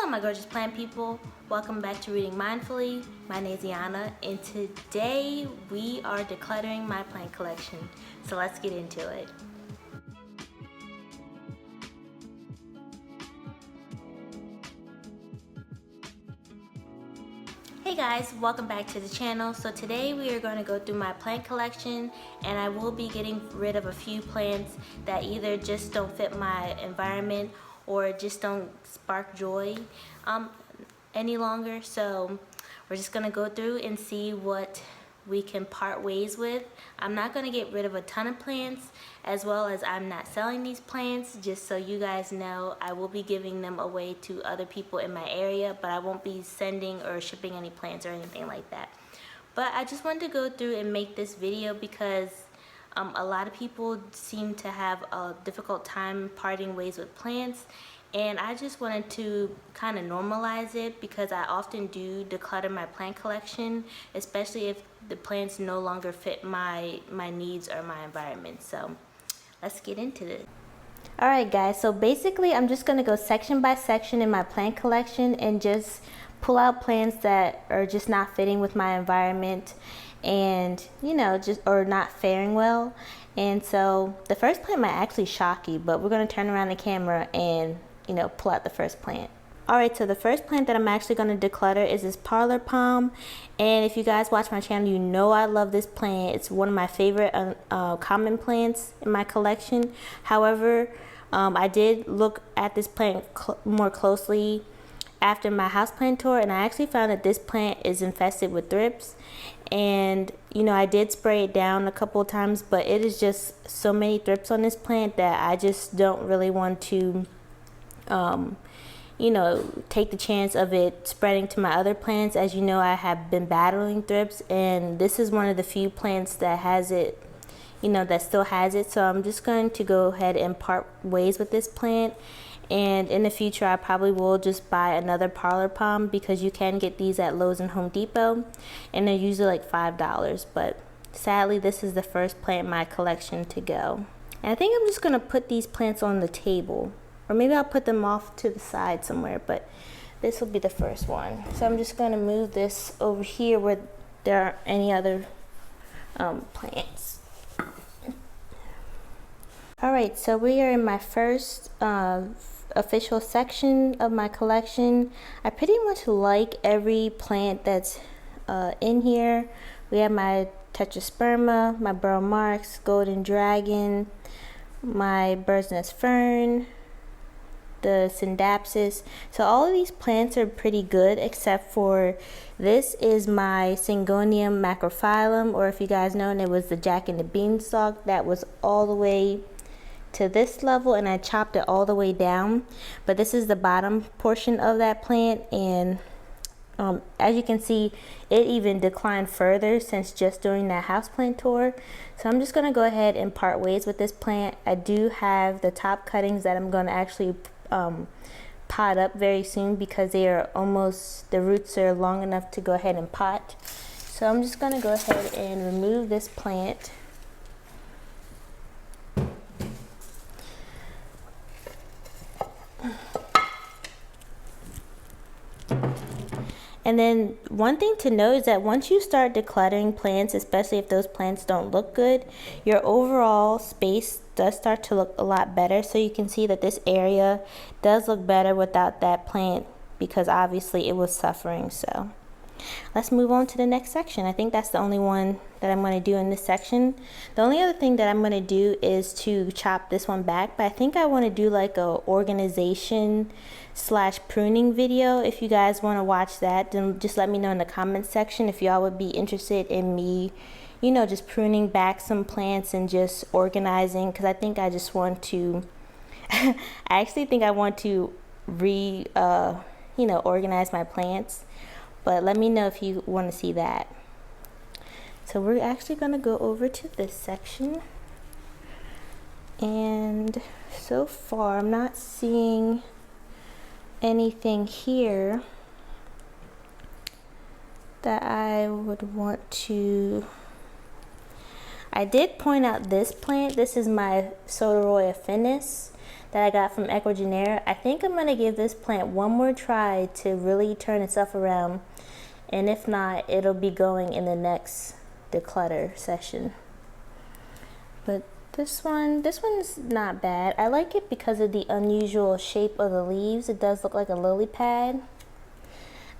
my gorgeous plant people, welcome back to Reading Mindfully. My name is Iana, and today we are decluttering my plant collection. So let's get into it. Hey guys, welcome back to the channel. So today we are going to go through my plant collection, and I will be getting rid of a few plants that either just don't fit my environment or just don't spark joy any longer. So we're just gonna go through and see what we can part ways with. I'm not gonna get rid of a ton of plants, as well as I'm not selling these plants. Just so you guys know, I will be giving them away to other people in my area, but I won't be sending or shipping any plants or anything like that. But I just wanted to go through and make this video because a lot of people seem to have a difficult time parting ways with plants, and I just wanted to kind of normalize it because I often do declutter my plant collection, especially if the plants no longer fit my needs or my environment. So let's get into it. Alright guys, so basically I'm just going to go section by section in my plant collection and just pull out plants that are just not fitting with my environment and just or not faring well. And so the first plant might actually shock you, but we're going to turn around the camera and pull out the first plant. Alright, so the first plant that I'm actually going to declutter is this parlor palm, and if you guys watch my channel, you know I love this plant. It's one of my favorite common plants in my collection. However, I did look at this plant more closely after my houseplant tour, and I actually found that this plant is infested with thrips. And I did spray it down a couple of times, but it is just so many thrips on this plant that I just don't really want to take the chance of it spreading to my other plants. As you know, I have been battling thrips, and this is one of the few plants that has it, that still has it. So I'm just going to go ahead and part ways with this plant. And in the future, I probably will just buy another parlor palm, because you can get these at Lowe's and Home Depot, and they're usually like $5. But sadly, this is the first plant in my collection to go. And I think I'm just going to put these plants on the table, or maybe I'll put them off to the side somewhere, but this will be the first one. So I'm just going to move this over here where there aren't any other plants. Alright, so we are in my first official section of my collection. I pretty much like every plant that's in here. We have my Tetrasperma, my Burl Marks, Golden Dragon, my Bird's Nest Fern, the Syndapsis. So all of these plants are pretty good, except for this is my Syngonium macrophyllum, or if you guys know, it was the Jack and the Beanstalk that was all the way to this level, and I chopped it all the way down. But this is the bottom portion of that plant, and as you can see, it even declined further since just doing that houseplant tour. So I'm just going to go ahead and part ways with this plant. I do have the top cuttings that I'm going to actually pot up very soon, because they are almost, the roots are long enough to go ahead and pot. So I'm just going to go ahead and remove this plant. And then one thing to note is that once you start decluttering plants, especially if those plants don't look good, your overall space does start to look a lot better. So you can see that this area does look better without that plant, because obviously it was suffering. So let's move on to the next section. I think that's the only one that I'm going to do in this section. The only other thing that I'm going to do is to chop this one back, but I think I want to do like a organization / pruning video. If you guys want to watch that, then just let me know in the comments section if y'all would be interested in me just pruning back some plants and just organizing, because I think I just want to I actually think I want to organize my plants. But let me know if you want to see that. So we're actually going to go over to this section, and so far I'm not seeing anything here that I would want to. I did point out this plant. This is my Soderoya finis. that I got from Ecuagenera. I think I'm gonna give this plant one more try to really turn itself around, and if not, it'll be going in the next declutter session. But this one's not bad. I like it because of the unusual shape of the leaves. It does look like a lily pad.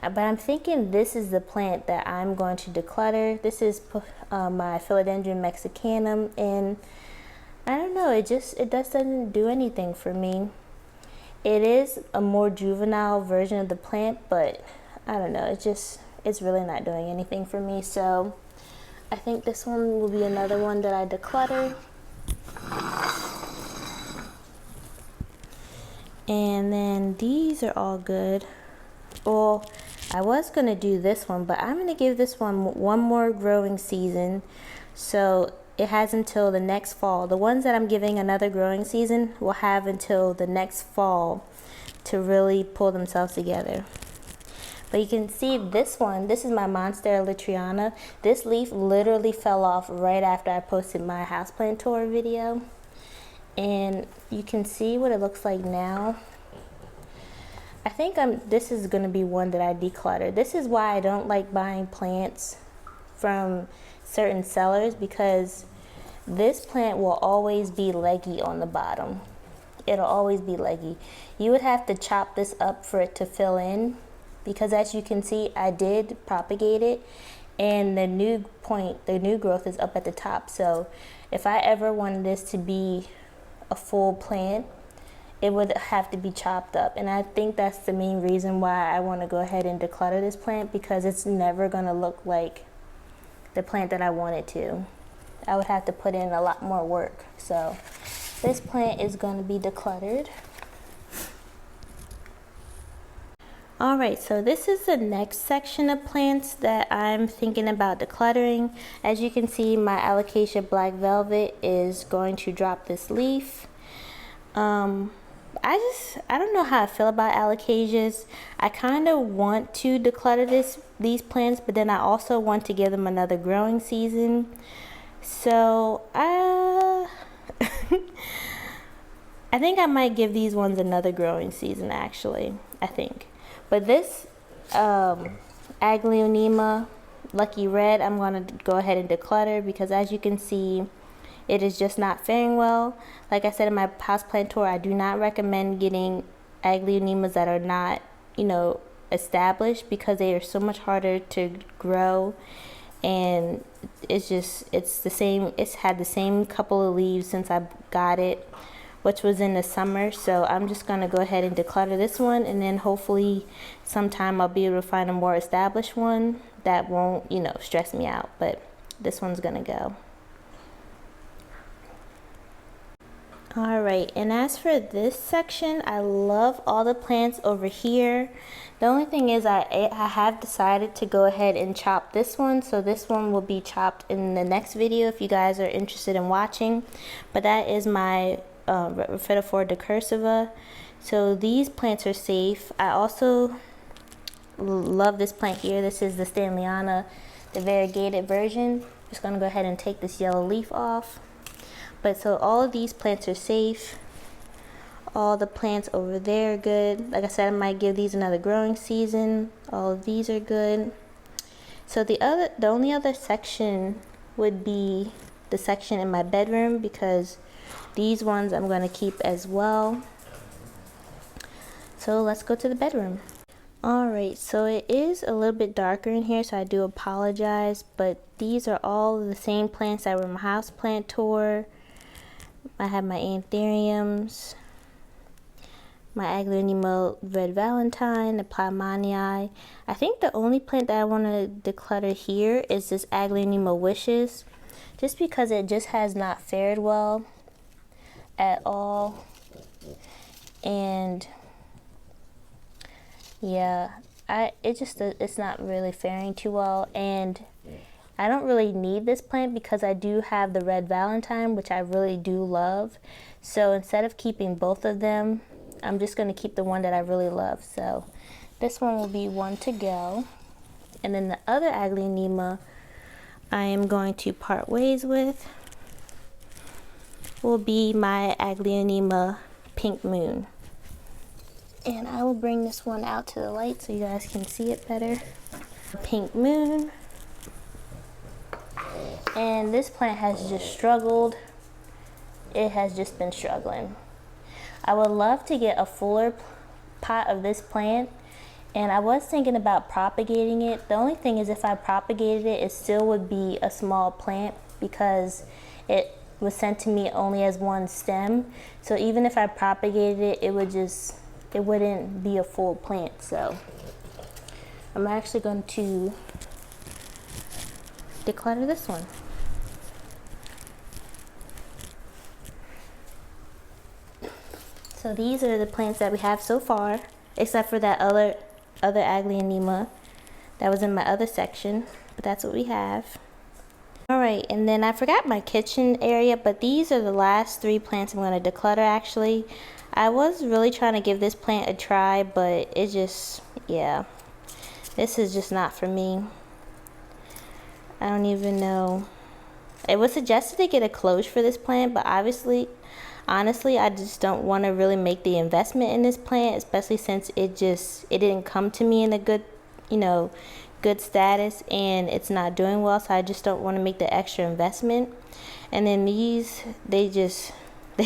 But I'm thinking this is the plant that I'm going to declutter. This is my Philodendron mexicanum, and I don't know, it just doesn't do anything for me. It is a more juvenile version of the plant, but I don't know, it's really not doing anything for me. So I think this one will be another one that I declutter. And then these are all good. Well, I was gonna do this one, but I'm gonna give this one more growing season. So it has until the next fall. The ones that I'm giving another growing season will have until the next fall to really pull themselves together. But you can see this one, this is my Monstera litriana. This leaf literally fell off right after I posted my houseplant tour video. And you can see what it looks like now. I think this is gonna be one that I declutter. This is why I don't like buying plants from certain sellers, because this plant will always be leggy on the bottom. It'll always be leggy. You would have to chop this up for it to fill in, because as you can see, I did propagate it, and the new growth is up at the top. So if I ever wanted this to be a full plant, it would have to be chopped up. And I think that's the main reason why I want to go ahead and declutter this plant, because it's never going to look like the plant that I want it to. I would have to put in a lot more work. So this plant is going to be decluttered. Alright, so this is the next section of plants that I'm thinking about decluttering. As you can see, my Alocasia Black Velvet is going to drop this leaf. I don't know how I feel about alocasias. I kind of want to declutter these plants, but then I also want to give them another growing season. So I think I might give these ones another growing season, actually. I think. But this Aglaonema Lucky Red, I'm going to go ahead and declutter, because as you can see, it is just not faring well. Like I said in my houseplant tour, I do not recommend getting Aglaonemas that are not, established, because they are so much harder to grow. And it's the same. It's had the same couple of leaves since I got it, which was in the summer. So I'm just going to go ahead and declutter this one, and then hopefully sometime I'll be able to find a more established one that won't, stress me out. But this one's going to go. Alright, and as for this section, I love all the plants over here. The only thing is I have decided to go ahead and chop this one, so this one will be chopped in the next video if you guys are interested in watching. But that is my Fertilizers decursiva. So these plants are safe. I also love this plant here. This is the Stanleyana, the variegated version. Just going to go ahead and take this yellow leaf off. But so all of these plants are safe. All the plants over there are good. Like I said, I might give these another growing season. All of these are good. So the only other section would be the section in my bedroom, because these ones I'm going to keep as well. So let's go to the bedroom. Alright, so it is a little bit darker in here, so I do apologize, but these are all the same plants that were in my houseplant tour. I have my anthuriums, my Aglaonema Red Valentine, the Plymanii. I think the only plant that I want to declutter here is this Aglaonema Wishes, just because it just has not fared well at all. And yeah, it's not really faring too well, and I don't really need this plant because I do have the Red Valentine, which I really do love. So instead of keeping both of them, I'm just going to keep the one that I really love. So this one will be one to go. And then the other Aglaonema I am going to part ways with will be my Aglaonema pink moon. And I will bring this one out to the light so you guys can see it better. Pink moon. And this plant has just struggled. It has just been struggling. I would love to get a fuller pot of this plant, and I was thinking about propagating it. The only thing is if I propagated it, it still would be a small plant because it was sent to me only as one stem. So even if I propagated it, it wouldn't be a full plant. So I'm actually going to declutter this one. So these are the plants that we have so far, except for that other Aglaonema that was in my other section, but that's what we have. Alright, and then I forgot my kitchen area, but these are the last 3 plants I'm going to declutter actually. I was really trying to give this plant a try, but it just, yeah, this is just not for me. I don't even know. It was suggested to get a cloche for this plant, but honestly, I just don't want to really make the investment in this plant, especially since it didn't come to me in a good, good status, and it's not doing well, so I just don't want to make the extra investment. And then these, they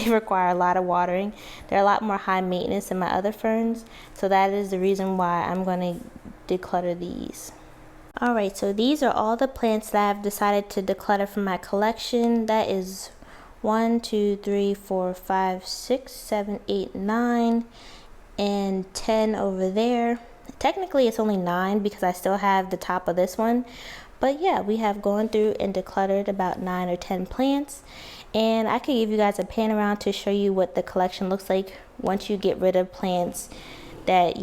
require a lot of watering. They're a lot more high maintenance than my other ferns, so that is the reason why I'm going to declutter these. Alright, so these are all the plants that I've decided to declutter from my collection. That is 1, 2, 3, 4, 5, 6, 7, 8, 9, and 10 over there. Technically it's only 9 because I still have the top of this one. But yeah, we have gone through and decluttered about 9 or 10 plants. And I could give you guys a pan around to show you what the collection looks like once you get rid of plants that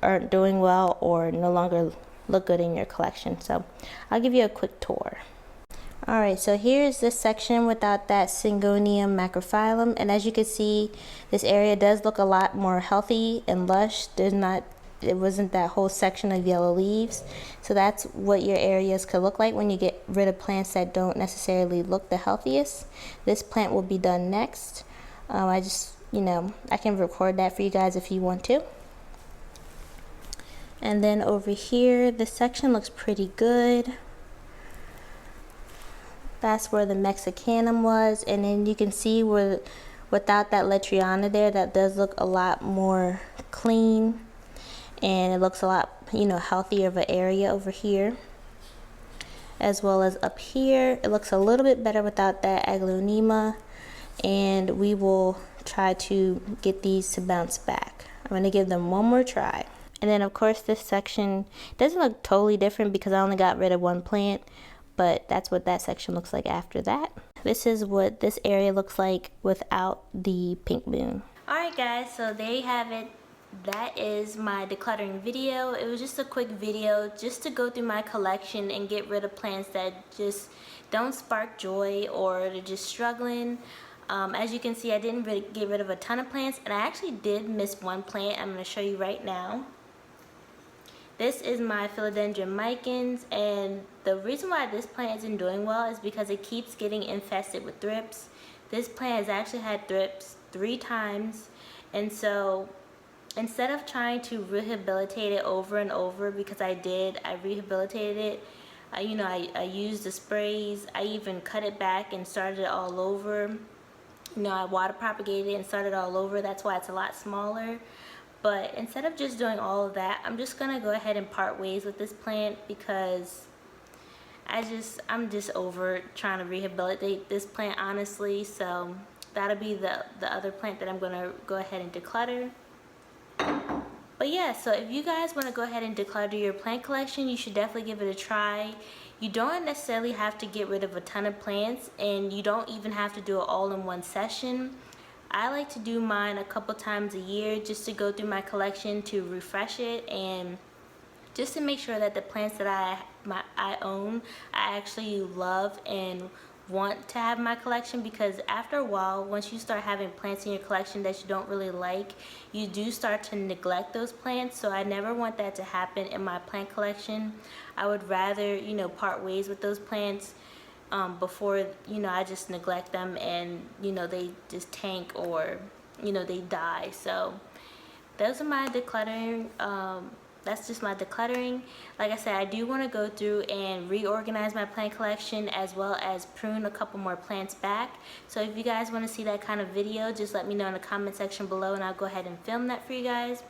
aren't doing well or no longer look good in your collection. So I'll give you a quick tour. Alright, so here's this section without that Syngonium macrophyllum, and as you can see, this area does look a lot more healthy and lush. It wasn't that whole section of yellow leaves. So that's what your areas could look like when you get rid of plants that don't necessarily look the healthiest. This plant will be done next. I can record that for you guys if you want to. And then over here, this section looks pretty good. That's where the Mexicanum was, and then you can see where without that Letriana there, that does look a lot more clean, and it looks a lot healthier of an area over here, as well as up here. It looks a little bit better without that Aglaonema, and we will try to get these to bounce back. I'm going to give them one more try. And then of course this section doesn't look totally different because I only got rid of one plant, but that's what that section looks like after that. This is what this area looks like without the pink moon. Alright guys, so there you have it. That is my decluttering video. It was just a quick video just to go through my collection and get rid of plants that just don't spark joy or they're just struggling. As you can see, I didn't really get rid of a ton of plants, and I actually did miss one plant I'm going to show you right now. This is my Philodendron micans, and the reason why this plant isn't doing well is because it keeps getting infested with thrips. This plant has actually had thrips 3 times, and so instead of trying to rehabilitate it over and over, because I rehabilitated it, I used the sprays, I even cut it back and started it all over. I water propagated it and started all over. That's why it's a lot smaller. But instead of just doing all of that, I'm just gonna go ahead and part ways with this plant because I'm just over trying to rehabilitate this plant, honestly. So that'll be the other plant that I'm gonna go ahead and declutter. But yeah, so if you guys want to go ahead and declutter your plant collection, you should definitely give it a try. You don't necessarily have to get rid of a ton of plants, and you don't even have to do it all in one session. I like to do mine a couple times a year just to go through my collection to refresh it and just to make sure that the plants that I own, I actually love and want to have in my collection, because after a while, once you start having plants in your collection that you don't really like, you do start to neglect those plants. So I never want that to happen in my plant collection. I would rather, part ways with those plants before, I just neglect them and, they just tank or, you know, they die. So those are my decluttering. That's just my decluttering. Like I said, I do want to go through and reorganize my plant collection as well as prune a couple more plants back. So if you guys want to see that kind of video, just let me know in the comment section below and I'll go ahead and film that for you guys.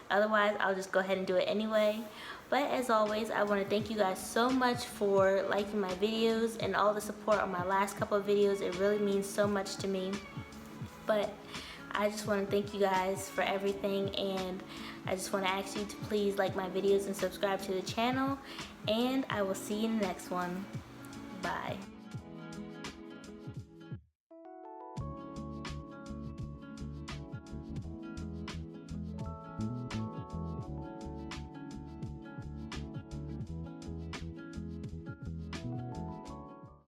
Otherwise, I'll just go ahead and do it anyway. But as always, I want to thank you guys so much for liking my videos and all the support on my last couple of videos. It really means so much to me. But I just want to thank you guys for everything, and I just want to ask you to please like my videos and subscribe to the channel, and I will see you in the next one. Bye.